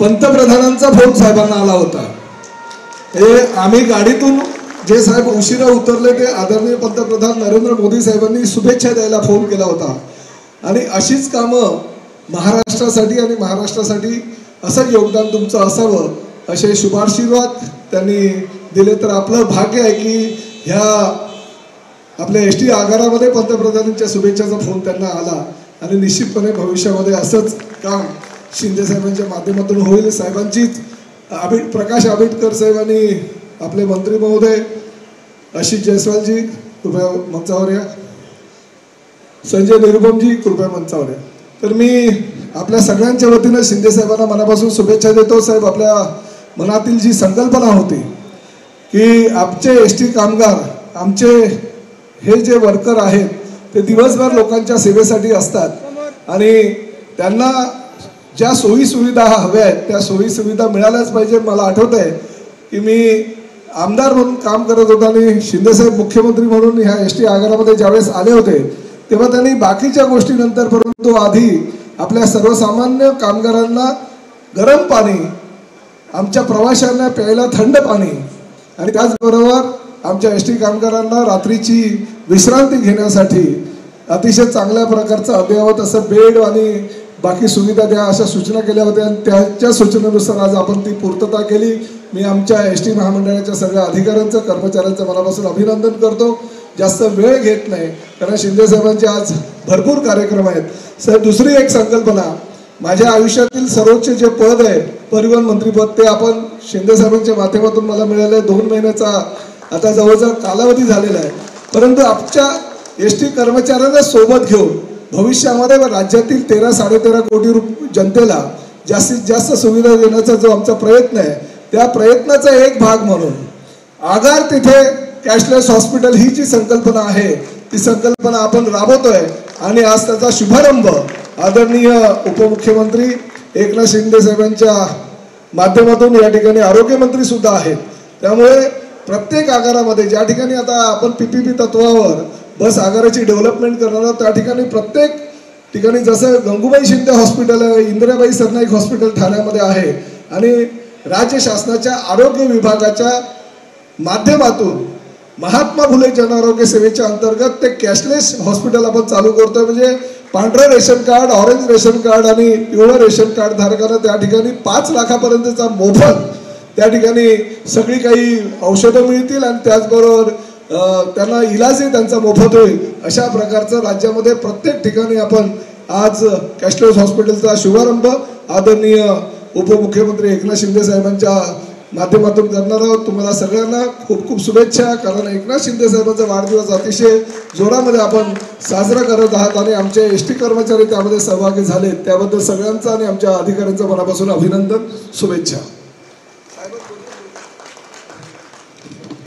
पंतप्रधानांचा फोन साहेबांना आला होता। हे आम्ही गाडीतून जे साहेब उशिरा उतरले ते आदरणीय पंतप्रधान नरेंद्र मोदी साहेबांनी शुभेच्छा द्यायला फोन केला होता। आणि अशीच कामं महाराष्ट्रासाठी आणि महाराष्ट्रासाठी असं योगदान तुमचं असावं असे शुभाशीर्वाद त्यांनी दिले। तर आपलं भाग्य आहे की ह्या आपल्या एसटी आगारामध्ये पंतप्रधानांच्या शुभेच्छाचा फोन त्यांना आला आणि निश्चितपणे भविष्यामध्ये असंच काम शिंदे साहेबांच्या माध्यमातून होईल। साहेबांचीच प्रकाश आंबेडकर साहेब आणि आपले मंत्री महोदय आशिष जयस्वालजी कृपया मंचावर या, संजय निरुपमजी कृपया मंचावर या। तर मी आपल्या सगळ्यांच्या वतीनं शिंदे साहेबांना मनापासून शुभेच्छा देतो। साहेब, आपल्या मनातील जी संकल्पना होती की आमचे एसटी कामगार, आमचे हे जे वर्कर आहेत ते दिवसभर लोकांच्या सेवेसाठी असतात आणि त्यांना ज्या सोयी सुविधा हव्या आहेत त्या सोयी सुविधा मिळाल्याच पाहिजे। मला आठवत आहे की मी आमदार म्हणून काम करत होतो आणि शिंदेसाहेब मुख्यमंत्री म्हणून ह्या एसटी आगारामध्ये ज्यावेळेस आले होते तेव्हा त्यांनी बाकीच्या गोष्टीनंतर परंतु आधी आपल्या सर्वसामान्य कामगारांना गरम पाणी, आमच्या प्रवाशांना प्यायला थंड पाणी आणि त्याचबरोबर आमच्या एसटी कामगारांना रात्रीची विश्रांती घेण्यासाठी अतिशय चांगल्या प्रकारचं अद्ययावत असं बेड आणि बाकी सुविधा द्या अशा सूचना केल्या होत्या आणि त्याच्या सूचनेनुसार आज आपण ती पूर्तता केली। मी आमच्या एसटी महामंडळाच्या सगळ्या अधिकाऱ्यांचं, कर्मचाऱ्यांचं मनापासून अभिनंदन करतो। जास्त वेळ घेत नाही कारण शिंदे साहेबांचे आज भरपूर कार्यक्रम आहेत। सर, दुसरी एक संकल्पना, माझ्या आयुष्यातील सर्वोच्च जे पद आहे परिवहन मंत्रीपद ते आपण शिंदे साहेबांच्या माध्यमातून मला मिळालं आहे। 2 महिन्याचा आता जवळजवळ कालावधी झालेला आहे, परंतु आमच्या एसटी कर्मचाऱ्यांना सोबत घेऊन भविष्यामध्ये राज्यातील 13-13.5 कोटी जनतेला जास्तीत जास्त सुविधा देण्याचा जो आमचा प्रयत्न आहे त्या प्रयत्नाचा एक भाग म्हणून आगार तिथे कॅशलेस हॉस्पिटल ही जी संकल्पना आहे ती संकल्पना आपण राबवतोय आणि आज त्याचा शुभारंभ आदरणीय उपमुख्यमंत्री एकनाथ शिंदे साहेबांच्या माध्यमातून या ठिकाणी आरोग्यमंत्री सुद्धा आहेत। त्यामुळे प्रत्येक आगारामध्ये ज्या ठिकाणी आता आपण पीपीपी तत्वावर बस आगाराची डेव्हलपमेंट करणार आहोत त्या ठिकाणी प्रत्येक ठिकाणी जसं गंगूबाई शिंदे हॉस्पिटल आहे, इंदिराबाई सरनाईक हॉस्पिटल ठाण्यामध्ये आहे आणि राज्य शासनाच्या आरोग्य विभागाच्या माध्यमातून महात्मा फुले जन आरोग्य सेवेच्या अंतर्गत ते कॅशलेस हॉस्पिटल आपण चालू करतोय। म्हणजे पांढरं ration card, orange ration card आणि पिवळं रेशन कार्ड धारकांना त्या ठिकाणी 5 लाखापर्यंतचा मोफत त्या ठिकाणी सगळी काही औषधं मिळतील आणि त्याचबरोबर त्यांना इलाजही त्यांचा मोफत होईल। अशा प्रकारचं राज्यामध्ये प्रत्येक ठिकाणी आपण आज कॅशलेस हॉस्पिटलचा शुभारंभ आदरणीय उपमुख्यमंत्री एकनाथ शिंदे साहेबांच्या माध्यमातून करणार आहोत। तुम्हाला सगळ्यांना खूप खूप शुभेच्छा, कारण एकनाथ शिंदे साहेबांचा वाढदिवस अतिशय जोरामध्ये आपण साजरा करत आहात आणि आमचे एसटी कर्मचारी त्यामध्ये सहभागी झाले त्याबद्दल सगळ्यांचं आणि आमच्या अधिकाऱ्यांचं मनापासून अभिनंदन, शुभेच्छा।